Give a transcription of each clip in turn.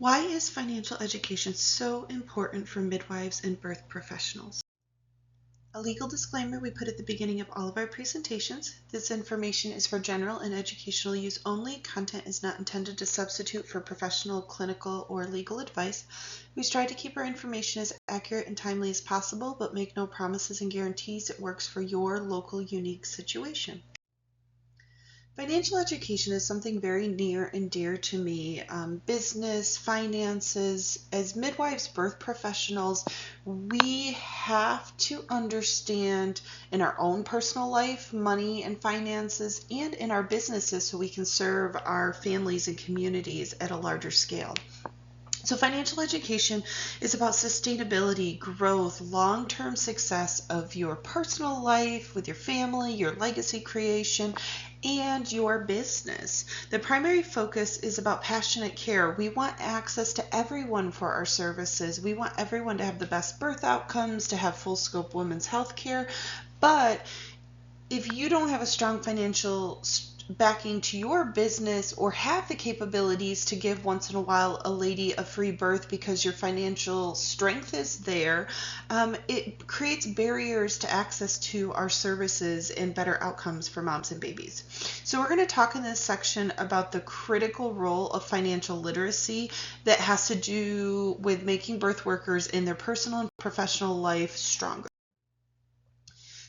Why is financial education so important for midwives and birth professionals? A legal disclaimer we put at the beginning of all of our presentations. This information is for general and educational use only. Content is not intended to substitute for professional, clinical, or legal advice. We strive to keep our information as accurate and timely as possible, but make no promises and guarantees it works for your local unique situation. Financial education is something very near and dear to me. Business, finances, as midwives, birth professionals, we have to understand in our own personal life, money and finances, and in our businesses so we can serve our families and communities at a larger scale. So financial education is about sustainability, growth, long-term success of your personal life, with your family, your legacy creation, and your business. The primary focus is about passionate care. We want access to everyone for our services. We want everyone to have the best birth outcomes, to have full scope women's health care. But if you don't have a strong financial backing to your business or have the capabilities to give once in a while a lady a free birth because your financial strength is there, it creates barriers to access to our services and better outcomes for moms and babies. So we're going to talk in this section about the critical role of financial literacy that has to do with making birth workers in their personal and professional life stronger.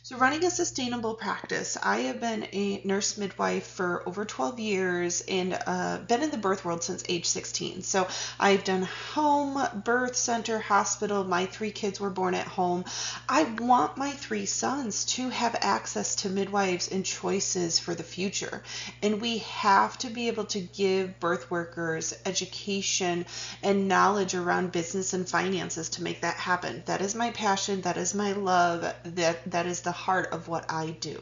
So running a sustainable practice. I have been a nurse midwife for over 12 years and been in the birth world since age 16. So I've done home, birth center, hospital. My 3 kids were born at home. I want my 3 sons to have access to midwives and choices for the future. And we have to be able to give birth workers education and knowledge around business and finances to make that happen. That is my passion. That is my love. That is the heart of what I do.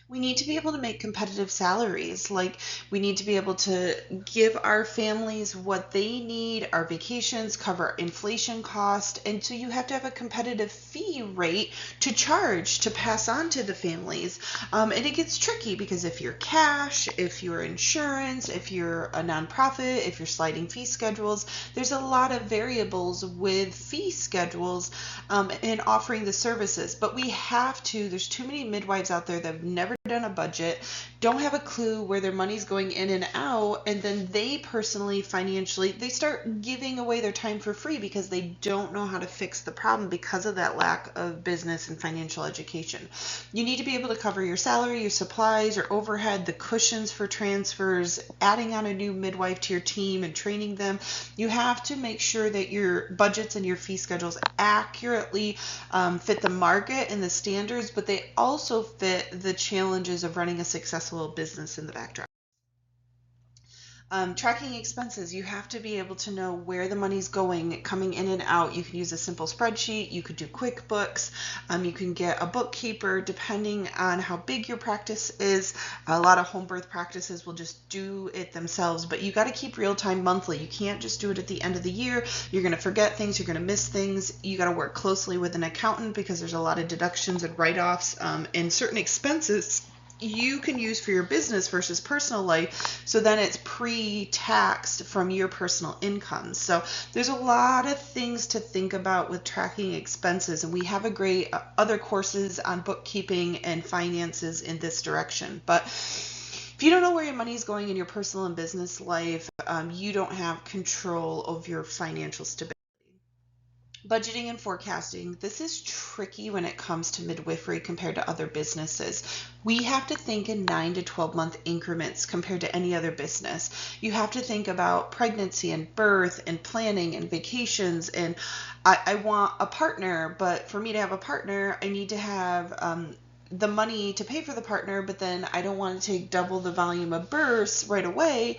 We need to be able to make competitive salaries. Like, we need to be able to give our families what they need, our vacations, cover inflation cost. And so you have to have a competitive fee rate to charge to pass on to the families. And it gets tricky because if you're cash, if you're insurance, if you're a nonprofit, if you're sliding fee schedules, there's a lot of variables with fee schedules and offering the services. But we have to, there's too many midwives out there that have never done a budget, don't have a clue where their money's going in and out, and then they personally, financially, they start giving away their time for free because they don't know how to fix the problem because of that lack of business and financial education. You need to be able to cover your salary, your supplies, your overhead, the cushions for transfers, adding on a new midwife to your team and training them. You have to make sure that your budgets and your fee schedules accurately fit the market and the standards, but they also fit the challenges of running a successful business in the backdrop. Tracking expenses, you have to be able to know where the money's going, coming in and out. You can use a simple spreadsheet. You could do QuickBooks. You can get a bookkeeper depending on how big your practice is. A lot of home birth practices will just do it themselves, but you got to keep real time monthly. You can't just do it at the end of the year. You're going to forget things. You're going to miss things. You got to work closely with an accountant because there's a lot of deductions and write-offs and certain expenses you can use for your business versus personal life, so then it's pre-taxed from your personal income. So there's a lot of things to think about with tracking expenses, and we have a great other courses on bookkeeping and finances in this direction. But if you don't know where your money is going in your personal and business life, you don't have control of your financial stability. Budgeting and forecasting. This is tricky when it comes to midwifery compared to other businesses. We have to think in 9 to 12 month increments compared to any other business. You have to think about pregnancy and birth and planning and vacations. And I want a partner, but for me to have a partner, I need to have the money to pay for the partner, but then I don't want to take double the volume of births right away.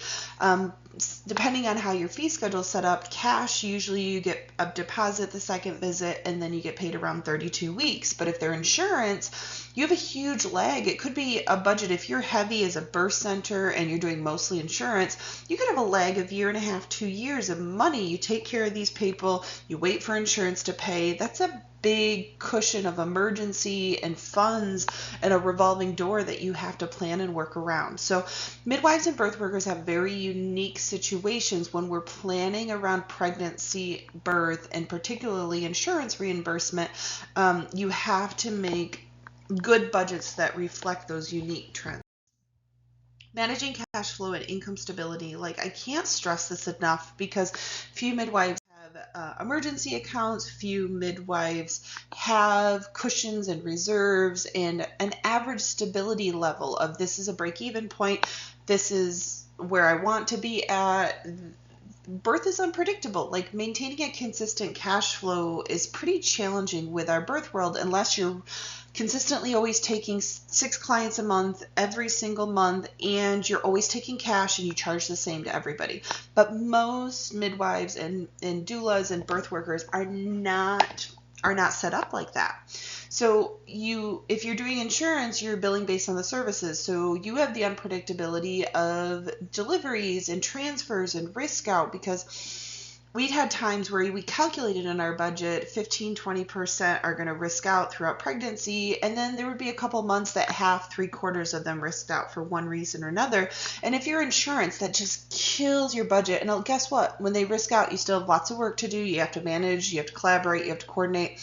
Depending on how your fee schedule is set up, cash, usually you get a deposit the second visit and then you get paid around 32 weeks. But if they're insurance, you have a huge lag. It could be a budget. If you're heavy as a birth center and you're doing mostly insurance, you could have a lag of 1.5 to 2 years of money. You take care of these people, you wait for insurance to pay. That's a big cushion of emergency and funds and a revolving door that you have to plan and work around. So midwives and birth workers have very unique situations when we're planning around pregnancy, birth, and particularly insurance reimbursement. You have to make good budgets that reflect those unique trends. Managing cash flow and income stability, like I can't stress this enough because few midwives have emergency accounts, few midwives have cushions and reserves and an average stability level of this is a break-even point, this is where I want to be at. Birth is unpredictable. Like maintaining a consistent cash flow is pretty challenging with our birth world unless you're consistently always taking 6 clients a month every single month and you're always taking cash and you charge the same to everybody. But most midwives and doulas and birth workers are not set up like that. So if you're doing insurance, you're billing based on the services. So you have the unpredictability of deliveries and transfers and risk out, because we'd had times where we calculated in our budget 15-20% are going to risk out throughout pregnancy, and then there would be a couple months that half, 3/4 of them risked out for one reason or another. And if you're insurance, that just kills your budget. And guess what? When they risk out, you still have lots of work to do. You have to manage, you have to collaborate, you have to coordinate.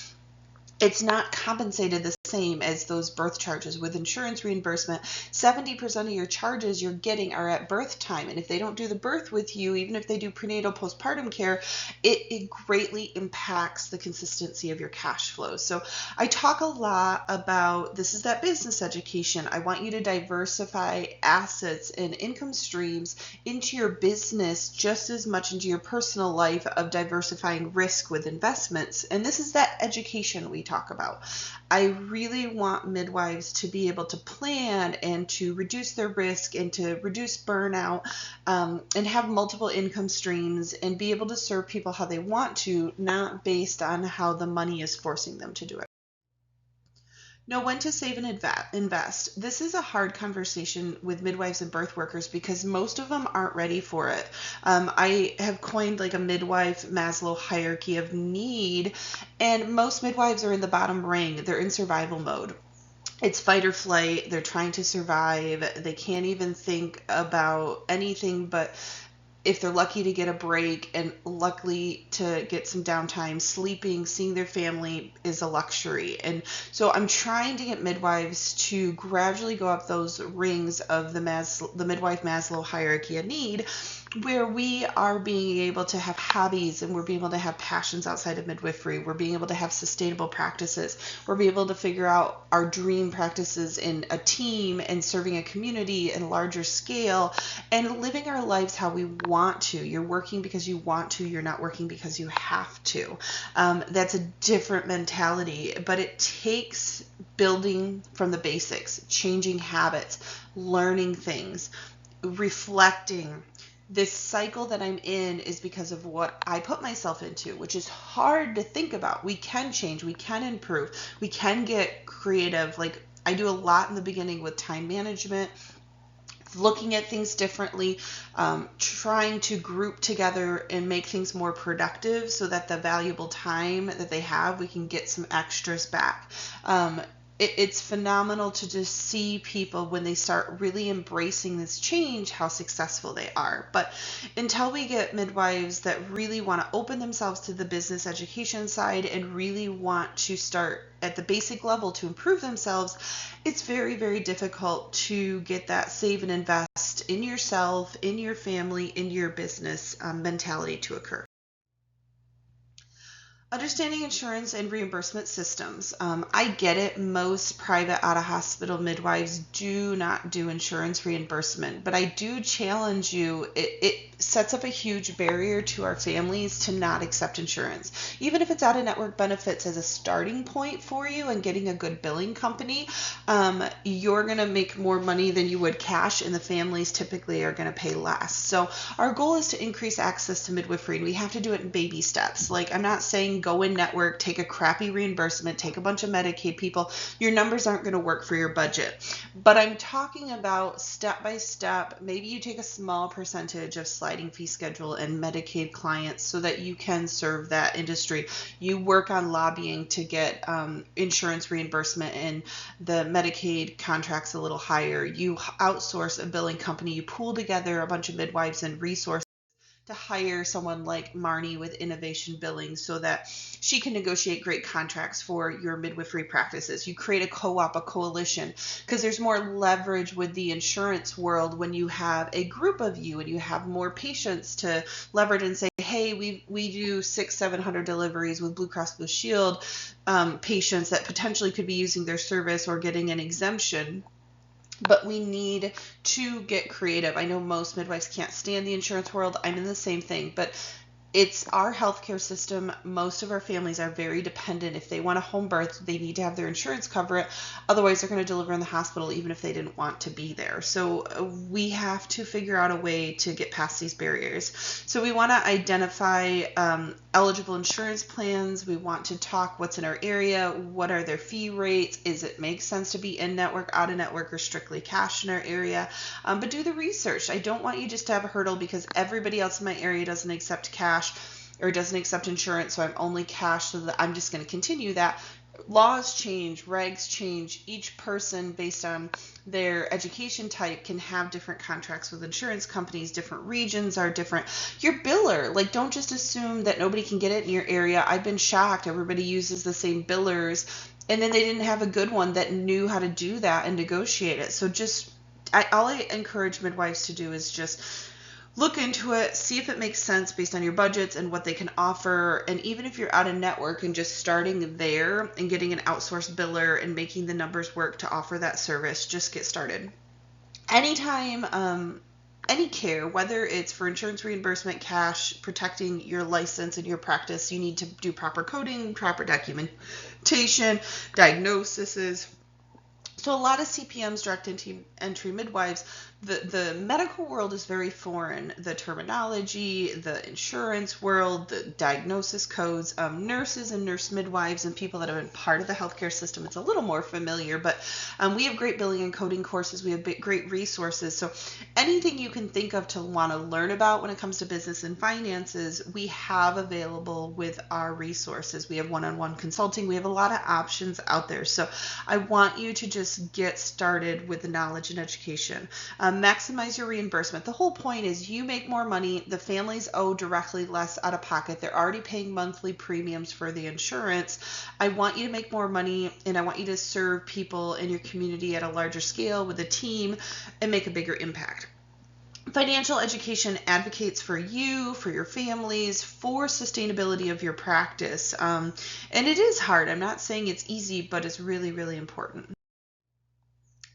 It's not compensated the same as those birth charges. With insurance reimbursement, 70% of your charges you're getting are at birth time. And if they don't do the birth with you, even if they do prenatal postpartum care, it greatly impacts the consistency of your cash flow. So I talk a lot about this is that business education. I want you to diversify assets and income streams into your business just as much into your personal life of diversifying risk with investments. And this is that education we talk about. I really want midwives to be able to plan and to reduce their risk and to reduce burnout, and have multiple income streams and be able to serve people how they want to, not based on how the money is forcing them to do it. Know when to save and invest. This is a hard conversation with midwives and birth workers because most of them aren't ready for it. I have coined like a midwife Maslow hierarchy of need, and most midwives are in the bottom ring. They're in survival mode. It's fight or flight. They're trying to survive. They can't even think about anything but if they're lucky to get a break and luckily to get some downtime. Sleeping, seeing their family is a luxury. And so I'm trying to get midwives to gradually go up those rings of the midwife Maslow hierarchy of need, where we are being able to have hobbies and we're being able to have passions outside of midwifery. We're being able to have sustainable practices. We're being able to figure out our dream practices in a team and serving a community in larger scale and living our lives how we want to. You're working because you want to. You're not working because you have to. That's a different mentality, but it takes building from the basics, changing habits, learning things, reflecting. This cycle that I'm in is because of what I put myself into, which is hard to think about. We can change, we can improve, we can get creative. Like I do a lot in the beginning with time management, looking at things differently, trying to group together and make things more productive so that the valuable time that they have, we can get some extras back. It's phenomenal to just see people when they start really embracing this change, how successful they are. But until we get midwives that really want to open themselves to the business education side and really want to start at the basic level to improve themselves, it's very, very difficult to get that save and invest in yourself, in your family, in your business mentality to occur. Understanding insurance and reimbursement systems. I get it. Most private out-of-hospital midwives do not do insurance reimbursement, but I do challenge you. It sets up a huge barrier to our families to not accept insurance. Even if it's out-of-network benefits as a starting point for you and getting a good billing company, you're going to make more money than you would cash, and the families typically are going to pay less. So our goal is to increase access to midwifery, and we have to do it in baby steps. Like I'm not saying go in network, take a crappy reimbursement, take a bunch of Medicaid people, your numbers aren't going to work for your budget. But I'm talking about step by step. Maybe you take a small percentage of sliding fee schedule and Medicaid clients so that you can serve that industry. You work on lobbying to get insurance reimbursement and the Medicaid contracts a little higher. You outsource a billing company. You pool together a bunch of midwives and resources to hire someone like Marnie with Innovation Billing so that she can negotiate great contracts for your midwifery practices. You create a co-op, a coalition, because there's more leverage with the insurance world when you have a group of you and you have more patients to leverage and say, hey, we do 600-700 deliveries with Blue Cross Blue Shield patients that potentially could be using their service or getting an exemption. But we need to get creative. I know most midwives can't stand the insurance world. I'm in the same thing, but it's our healthcare system. Most of our families are very dependent. If they want a home birth, they need to have their insurance cover it. Otherwise, they're going to deliver in the hospital, even if they didn't want to be there. So we have to figure out a way to get past these barriers. So we want to identify eligible insurance plans. We want to talk what's in our area, what are their fee rates, is it make sense to be in network, out of network, or strictly cash in our area. But do the research. I don't want you just to have a hurdle because everybody else in my area doesn't accept cash or doesn't accept insurance, so I'm only cash, so that I'm just going to continue that. Laws change, regs change. Each person, based on their education type, can have different contracts with insurance companies. Different regions are different. Your biller, like, don't just assume that nobody can get it in your area. I've been shocked. Everybody uses the same billers, and then they didn't have a good one that knew how to do that and negotiate it. So all I encourage midwives to do is just look into it, see if it makes sense based on your budgets and what they can offer. And even if you're out of network and just starting there and getting an outsourced biller and making the numbers work to offer that service, just get started. Anytime, any care, whether it's for insurance reimbursement, cash, protecting your license and your practice, you need to do proper coding, proper documentation, diagnoses. So a lot of CPMs, direct entry midwives, the medical world is very foreign. The terminology, the insurance world, the diagnosis codes, nurses and nurse midwives and people that have been part of the healthcare system, it's a little more familiar, but we have great billing and coding courses. We have great resources. So anything you can think of to want to learn about when it comes to business and finances, we have available with our resources. We have one-on-one consulting. We have a lot of options out there. So I want you to just get started with the knowledge and education. Maximize your reimbursement. The whole point is you make more money. The families owe directly less out of pocket. They're already paying monthly premiums for the insurance. I want you to make more money, and I want you to serve people in your community at a larger scale with a team and make a bigger impact. Financial education advocates for you, for your families, for sustainability of your practice. And it is hard. I'm not saying it's easy, but it's really, really important.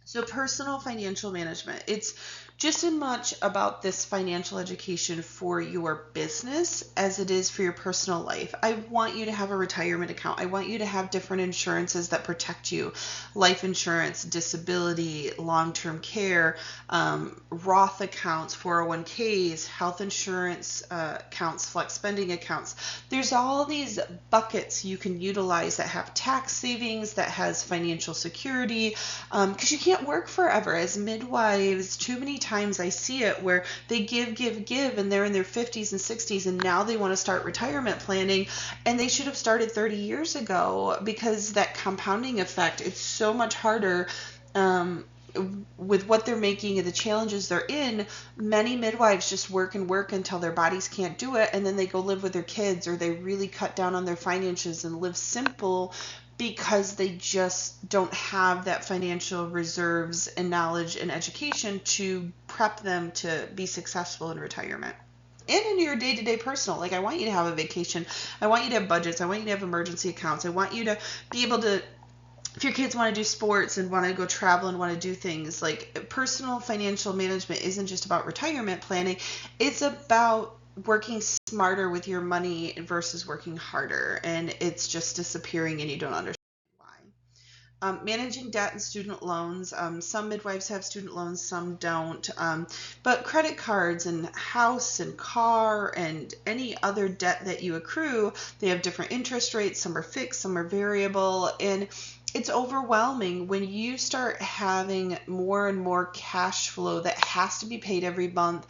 So personal financial management, it's just as much about this financial education for your business as it is for your personal life. I want you to have a retirement account. I want you to have different insurances that protect you: life insurance, disability, long-term care, Roth accounts, 401ks, health insurance accounts, flex spending accounts. There's all these buckets you can utilize that have tax savings, that has financial security, because you can't work forever. As midwives, too many times I see it where they give, and they're in their 50s and 60s, and now they want to start retirement planning, and they should have started 30 years ago, because that compounding effect, it's so much harder with what they're making and the challenges they're in. Many midwives just work and work until their bodies can't do it, and then they go live with their kids, or they really cut down on their finances and live simple because they just don't have that financial reserves and knowledge and education to prep them to be successful in retirement. And in your day-to-day personal, like, I want you to have a vacation. I want you to have budgets. I want you to have emergency accounts. I want you to be able to, if your kids want to do sports and want to go travel and want to do things, like, personal financial management isn't just about retirement planning. It's about working smarter with your money versus working harder, and it's just disappearing and you don't understand why. Managing debt and student loans. Some midwives have student loans, some don't. But credit cards and house and car and any other debt that you accrue, they have different interest rates. Some are fixed, some are variable. And it's overwhelming when you start having more and more cash flow that has to be paid every month.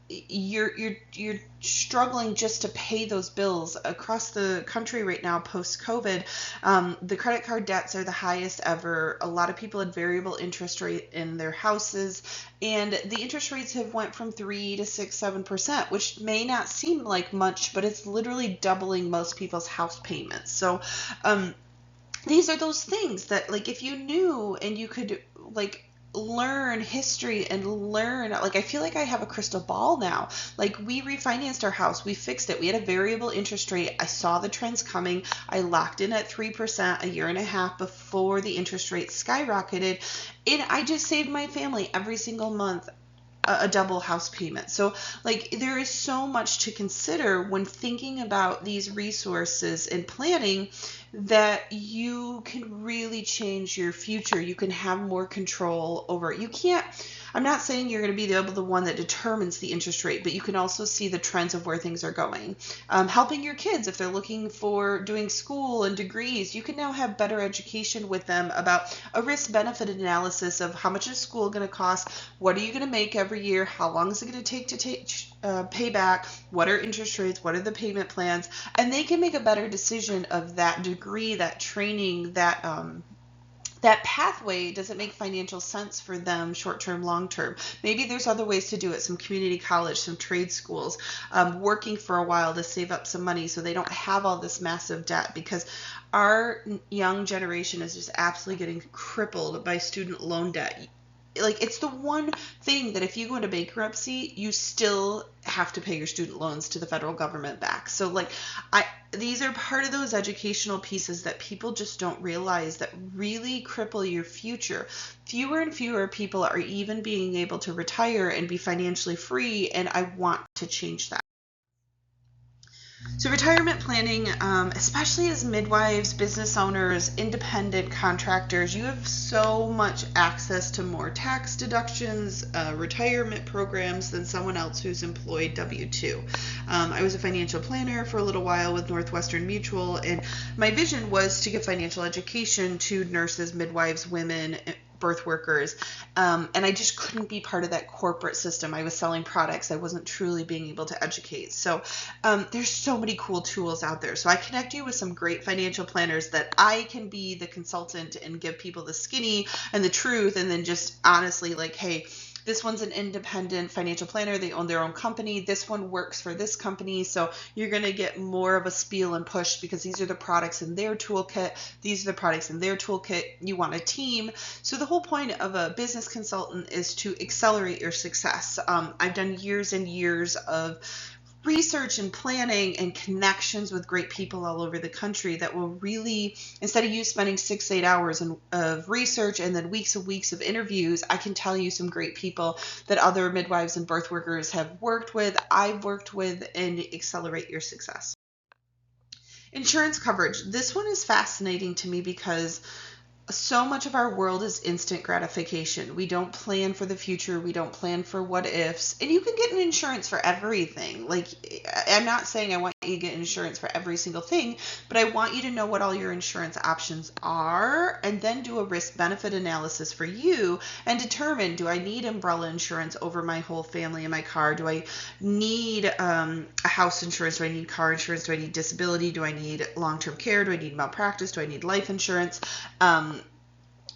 You're struggling just to pay those bills across the country right now post COVID. The credit card debts are the highest ever. A lot of people had variable interest rate in their houses, and the interest rates have went from 3 to 6, 7%, which may not seem like much, but it's literally doubling most people's house payments. So these are those things that, like, if you knew and you could, like, learn history and learn, like, I feel like I have a crystal ball now. Like, we refinanced our house, we fixed it, we had a variable interest rate. I saw the trends coming. I locked in at 3% a year and a half before the interest rate skyrocketed, and I just saved my family every single month a double house payment. So, like, there is so much to consider when thinking about these resources and planning, that you can really change your future. You can have more control over it. You can't, I'm not saying you're going to be the one that determines the interest rate, but you can also see the trends of where things are going. Helping your kids if they're looking for doing school and degrees, you can now have better education with them about a risk-benefit analysis of how much is school going to cost, what are you going to make every year, how long is it going to take pay back, what are interest rates, what are the payment plans, and they can make a better decision of that degree, that training, that pathway. Does it make financial sense for them short-term, long-term? Maybe there's other ways to do it, some community college, some trade schools, working for a while to save up some money so they don't have all this massive debt, because our young generation is just absolutely getting crippled by student loan debt. Like, it's the one thing that if you go into bankruptcy, you still have to pay your student loans to the federal government back. So, like, these are part of those educational pieces that people just don't realize that really cripple your future. Fewer and fewer people are even being able to retire and be financially free, and I want to change that. So retirement planning, especially as midwives, business owners, independent contractors, you have so much access to more tax deductions, retirement programs than someone else who's employed W-2. I was a financial planner for a little while with Northwestern Mutual, and my vision was to give financial education to nurses, midwives, women, birth workers, and I just couldn't be part of that corporate system. I was selling products. I wasn't truly being able to educate. So there's so many cool tools out there. So I connect you with some great financial planners that I can be the consultant and give people the skinny and the truth, and then just honestly, like, hey, this one's an independent financial planner. They own their own company. This one works for this company. So you're going to get more of a spiel and push because these are the products in their toolkit. These are the products in their toolkit. You want a team. So the whole point of a business consultant is to accelerate your success. I've done years and years of research and planning and connections with great people all over the country that will really, instead of you spending 6-8 hours of research and then weeks and weeks of interviews, I can tell you some great people that other midwives and birth workers have worked with, I've worked with, and accelerate your success. Insurance coverage. This one is fascinating to me because so much of our world is instant gratification. We don't plan for the future. We don't plan for what ifs. And you can get an insurance for everything. Like, I'm not saying I want you to get insurance for every single thing, but I want you to know what all your insurance options are, and then do a risk-benefit analysis for you and determine, do I need umbrella insurance over my whole family and my car? Do I need a house insurance? Do I need car insurance? Do I need disability? Do I need long-term care? Do I need malpractice? Do I need life insurance?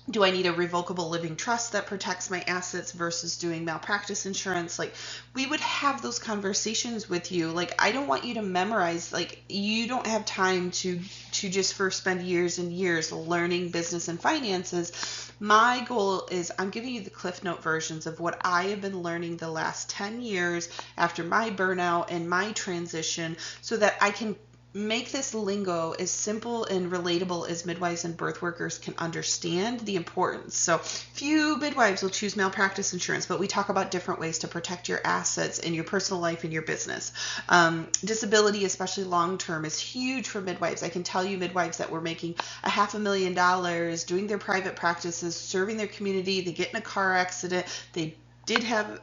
Do I need a revocable living trust that protects my assets versus doing malpractice insurance? Like, we would have those conversations with you. Like, I don't want you to memorize. Like, you don't have time to just first spend years and years learning business and finances. My goal is I'm giving you the Cliff Note versions of what I have been learning the last 10 years after my burnout and my transition, so that I can make this lingo as simple and relatable as midwives and birth workers can understand the importance. So few midwives will choose malpractice insurance, but we talk about different ways to protect your assets in your personal life and your business. Disability, especially long-term, is huge for midwives. I can tell you midwives that were making $500,000 doing their private practices, serving their community, they get in a car accident, they did have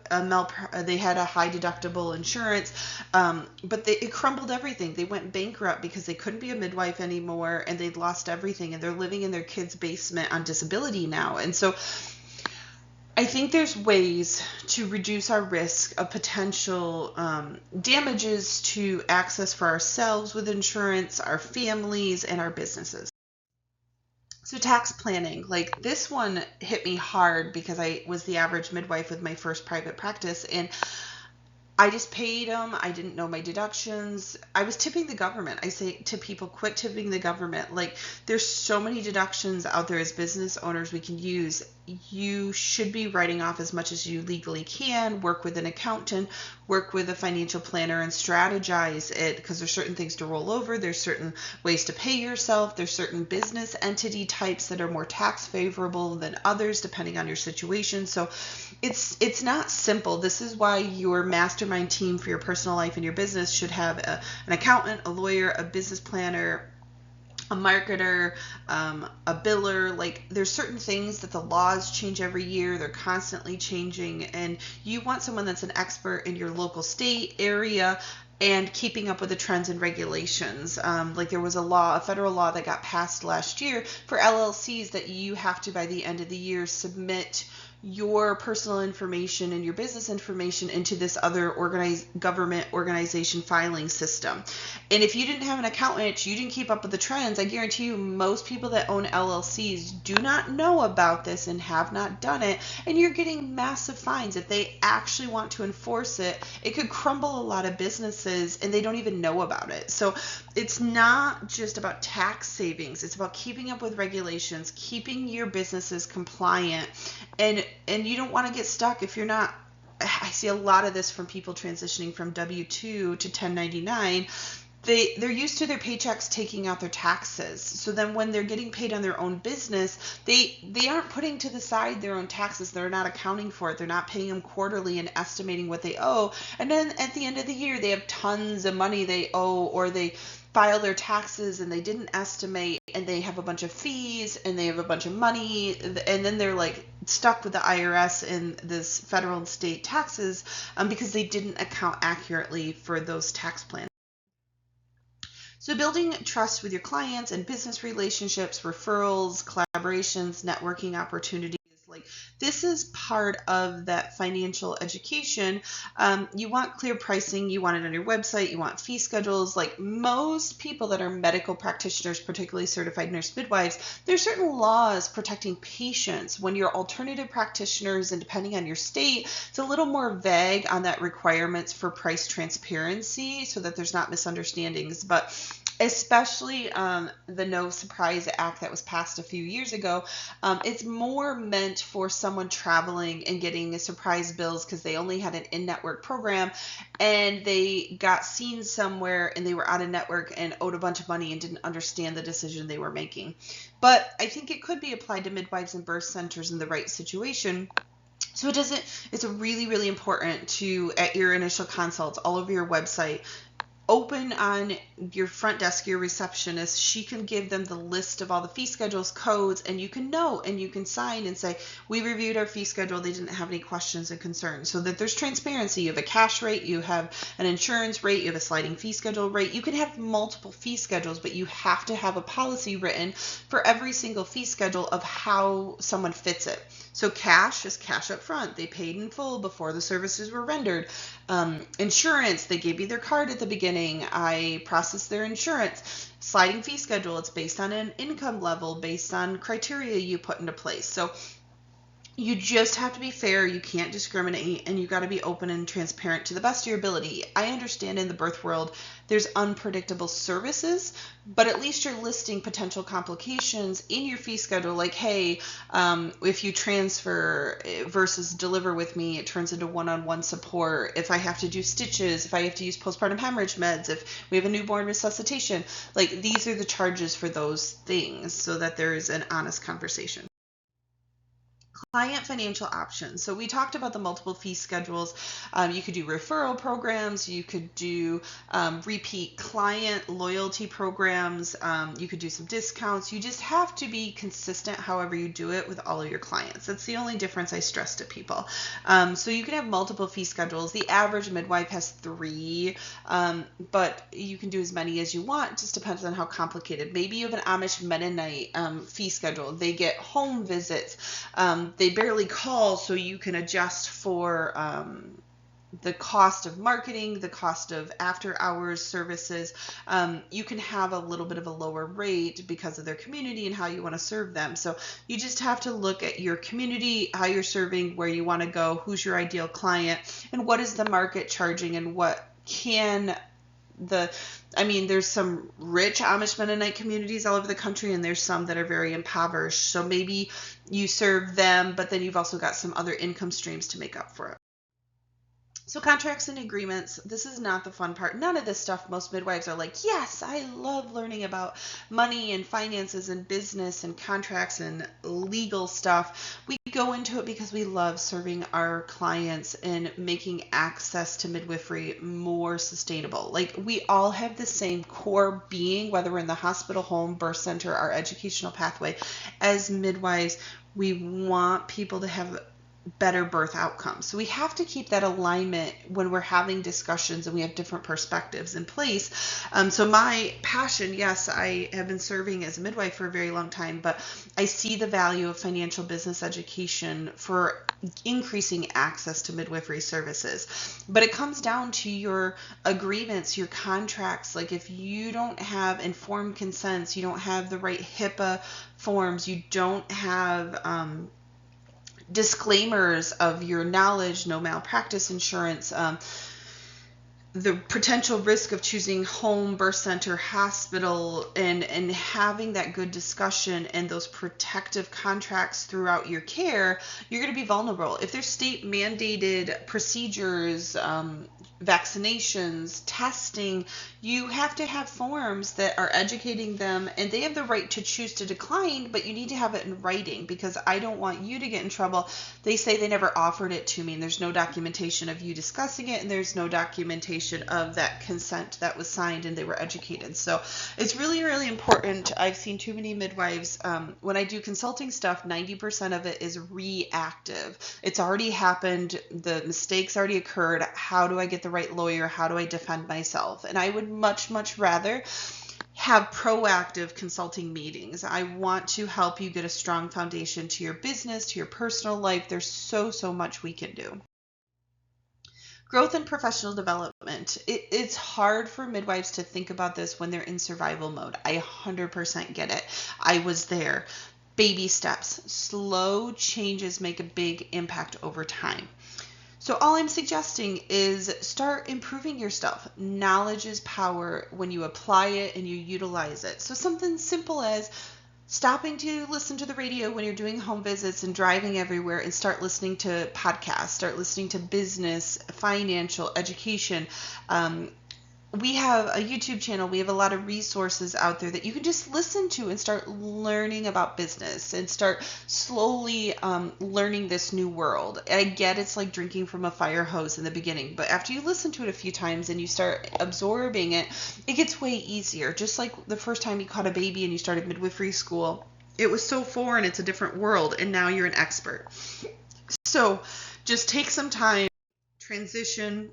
they had a high deductible insurance, but it crumbled everything. They went bankrupt because they couldn't be a midwife anymore, and they'd lost everything, and they're living in their kid's basement on disability now. And so I think there's ways to reduce our risk of potential damages to access for ourselves with insurance, our families, and our businesses. So tax planning, like this one hit me hard because I was the average midwife with my first private practice, and I just paid them. I didn't know my deductions. I was tipping the government. I say to people, quit tipping the government. Like, there's so many deductions out there as business owners we can use. You should be writing off as much as you legally can. Work with an accountant, work with a financial planner, and strategize it, because there's certain things to roll over. There's certain ways to pay yourself. There's certain business entity types that are more tax favorable than others depending on your situation. So it's not simple. This is why your mastermind team for your personal life and your business should have an accountant, a lawyer, a business planner, a marketer, a biller. Like, there's certain things that the laws change every year. They're constantly changing, and you want someone that's an expert in your local state area and keeping up with the trends and regulations. Like, there was a federal law that got passed last year for LLCs that you have to, by the end of the year, submit your personal information and your business information into this other government organization filing system. And if you didn't have an accountant, you didn't keep up with the trends, I guarantee you most people that own LLCs do not know about this and have not done it, and you're getting massive fines. If they actually want to enforce it, it could crumble a lot of businesses, and they don't even know about it. So it's not just about tax savings. It's about keeping up with regulations, keeping your businesses compliant, and you don't want to get stuck if you're not. I see a lot of this from people transitioning from W-2 to 1099. They're used to their paychecks taking out their taxes. So then when they're getting paid on their own business, they aren't putting to the side their own taxes. They're not accounting for it. They're not paying them quarterly and estimating what they owe. And then at the end of the year, they have tons of money they owe, or they file their taxes and they didn't estimate, and they have a bunch of fees and they have a bunch of money, and then they're like stuck with the IRS and this federal and state taxes because they didn't account accurately for those tax plans. So building trust with your clients and business relationships, referrals, collaborations, networking opportunities, like, this is part of that financial education. You want clear pricing, you want it on your website, you want fee schedules. Like, most people that are medical practitioners, particularly certified nurse midwives, there's certain laws protecting patients. When you're alternative practitioners, and depending on your state, it's a little more vague on that requirements for price transparency, so that there's not misunderstandings. But especially the No Surprise Act that was passed a few years ago, it's more meant for someone traveling and getting surprise bills because they only had an in-network program, and they got seen somewhere and they were out of network and owed a bunch of money and didn't understand the decision they were making. But I think it could be applied to midwives and birth centers in the right situation. So it's really, really important to, at your initial consults, all over your website, open on your front desk, your receptionist, she can give them the list of all the fee schedules, codes, and you can note and you can sign and say, we reviewed our fee schedule, they didn't have any questions and concerns, so that there's transparency. You have a cash rate, you have an insurance rate, you have a sliding fee schedule rate. You can have multiple fee schedules, but you have to have a policy written for every single fee schedule of how someone fits it. So cash is cash up front. They paid in full before the services were rendered. Insurance, they gave you their card at the beginning. I processed their insurance. Sliding fee schedule, it's based on an income level, based on criteria you put into place. So You just have to be fair. You can't discriminate, and you got to be open and transparent to the best of your ability. I understand in the birth world, there's unpredictable services, but at least you're listing potential complications in your fee schedule. Like, hey, if you transfer versus deliver with me, it turns into one-on-one support. If I have to do stitches, if I have to use postpartum hemorrhage meds, if we have a newborn resuscitation, like these are the charges for those things, so that there is an honest conversation. Client financial options. So we talked about the multiple fee schedules. You could do referral programs. You could do repeat client loyalty programs. You could do some discounts. You just have to be consistent however you do it with all of your clients. That's the only difference I stress to people. So you can have multiple fee schedules. The average midwife has 3, but you can do as many as you want. It just depends on how complicated. Maybe you have an Amish Mennonite fee schedule. They get home visits. They barely call, so you can adjust for the cost of marketing, the cost of after hours services. You can have a little bit of a lower rate because of their community and how you want to serve them. So you just have to look at your community, how you're serving, where you want to go, who's your ideal client, and what is the market charging, and what can there's some rich Amish Mennonite communities all over the country, and there's some that are very impoverished. So maybe you serve them, but then you've also got some other income streams to make up for it. So contracts and agreements, this is not the fun part. None of this stuff, most midwives are like, yes, I love learning about money and finances and business and contracts and legal stuff. We go into it because we love serving our clients and making access to midwifery more sustainable. Like, we all have the same core being, whether we're in the hospital, home, birth center, our educational pathway. As midwives, we want people to have better birth outcomes. So we have to keep that alignment when we're having discussions and we have different perspectives in place. So my passion, yes, I have been serving as a midwife for a very long time, but I see the value of financial business education for increasing access to midwifery services. But it comes down to your agreements, your contracts. Like, if you don't have informed consents, you don't have the right HIPAA forms, you don't have disclaimers of your knowledge, no malpractice insurance, the potential risk of choosing home, birth center, hospital, and having that good discussion and those protective contracts throughout your care, you're going to be vulnerable. If there's state mandated procedures, vaccinations, testing, you have to have forms that are educating them, and they have the right to choose to decline, but you need to have it in writing, because I don't want you to get in trouble. They say they never offered it to me, and there's no documentation of you discussing it, and there's no documentation of that consent that was signed and they were educated. So it's really, really important. I've seen too many midwives, when I do consulting stuff, 90% of it is reactive. It's already happened. The mistakes already occurred. How do I get the right lawyer? How do I defend myself? And I would much, much rather have proactive consulting meetings. I want to help you get a strong foundation to your business, to your personal life. There's so much we can do. Growth and professional development. It's hard for midwives to think about this when they're in survival mode. I 100% get it. I was there. Baby steps. Slow changes make a big impact over time. So all I'm suggesting is start improving your stuff. Knowledge is power when you apply it and you utilize it. So something simple as stopping to listen to the radio when you're doing home visits and driving everywhere, and start listening to podcasts, start listening to business, financial, education. We have a YouTube channel. We have a lot of resources out there that you can just listen to and start learning about business and start slowly learning this new world. I get it's like drinking from a fire hose in the beginning, but after you listen to it a few times and you start absorbing it, it gets way easier. Just like the first time you caught a baby and you started midwifery school, it was so foreign, it's a different world, and now you're an expert. So just take some time, transition,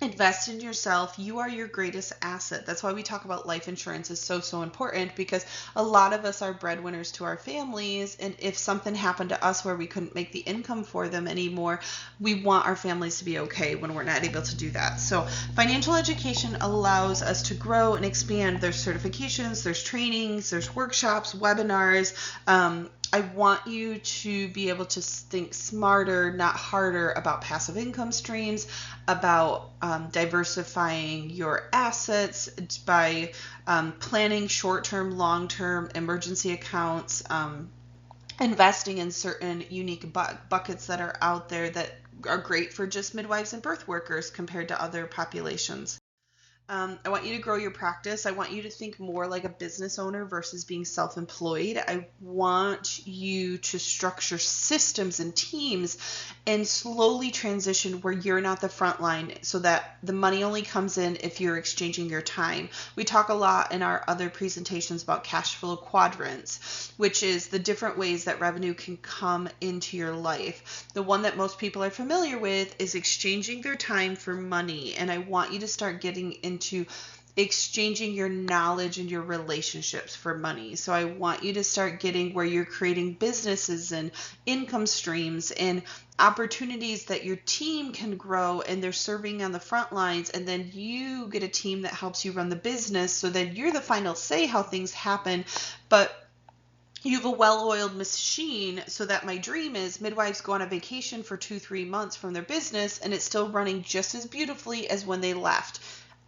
invest in yourself. You are your greatest asset. That's why we talk about life insurance is so important, because a lot of us are breadwinners to our families, and if something happened to us where we couldn't make the income for them anymore, we want our families to be okay when we're not able to do that. So financial education allows us to grow and expand. There's certifications, there's trainings, there's workshops, webinars, I want you to be able to think smarter, not harder, about passive income streams, about diversifying your assets by planning short-term, long-term emergency accounts, investing in certain unique buckets that are out there that are great for just midwives and birth workers compared to other populations. I want you to grow your practice. I want you to think more like a business owner versus being self-employed. I want you to structure systems and teams and slowly transition where you're not the front line so that the money only comes in if you're exchanging your time. We talk a lot in our other presentations about cash flow quadrants, which is the different ways that revenue can come into your life. The one that most people are familiar with is exchanging their time for money. And I want you to start getting into exchanging your knowledge and your relationships for money. So I want you to start getting where you're creating businesses and income streams and opportunities that your team can grow and they're serving on the front lines, and then you get a team that helps you run the business so that you're the final say how things happen, but you have a well-oiled machine. So that my dream is midwives go on a vacation for 2-3 months from their business and it's still running just as beautifully as when they left.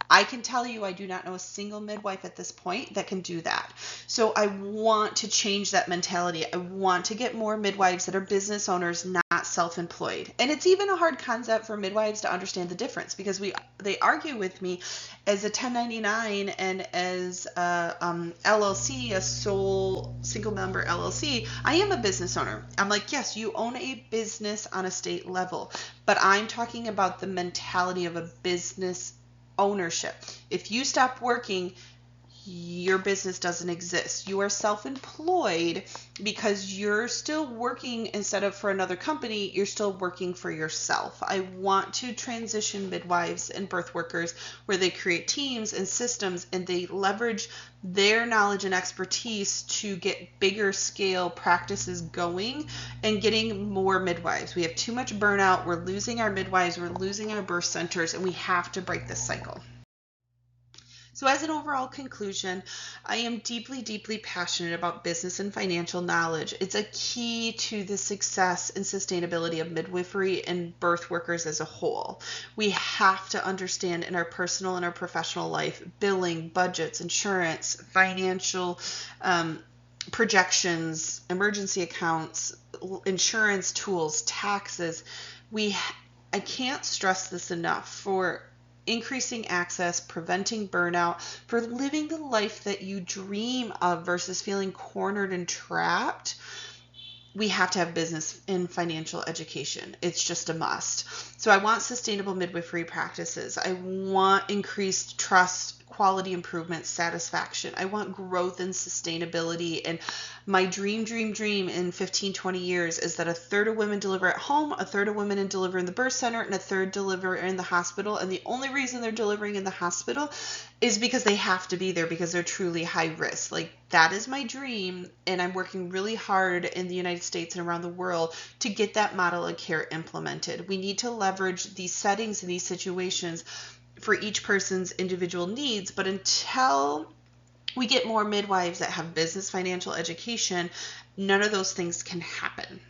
I can tell you I do not know a single midwife at this point that can do that. So I want to change that mentality. I want to get more midwives that are business owners, not self-employed. And it's even a hard concept for midwives to understand the difference because they argue with me as a 1099 and as a LLC, a sole single member LLC. I am a business owner. I'm like, yes, you own a business on a state level, but I'm talking about the mentality of a business ownership. If you stop working, your business doesn't exist. You are self-employed because you're still working instead of for another company, you're still working for yourself. I want to transition midwives and birth workers where they create teams and systems and they leverage their knowledge and expertise to get bigger scale practices going and getting more midwives. We have too much burnout. We're losing our midwives. We're losing our birth centers, and we have to break this cycle. So as an overall conclusion, I am deeply, deeply passionate about business and financial knowledge. It's a key to the success and sustainability of midwifery and birth workers as a whole. We have to understand in our personal and our professional life, billing, budgets, insurance, financial projections, emergency accounts, insurance tools, taxes. I can't stress this enough for increasing access, preventing burnout, for living the life that you dream of versus feeling cornered and trapped. We have to have business and financial education. It's just a must. So I want sustainable midwifery practices. I want increased trust, quality improvement, satisfaction. I want growth and sustainability. And my dream in 15, 20 years is that 1/3 of women deliver at home, 1/3 of women deliver in the birth center, and 1/3 deliver in the hospital. And the only reason they're delivering in the hospital is because they have to be there because they're truly high risk. Like, that is my dream. And I'm working really hard in the United States and around the world to get that model of care implemented. We need to leverage these settings and these situations for each person's individual needs. But until we get more midwives that have business financial education, none of those things can happen.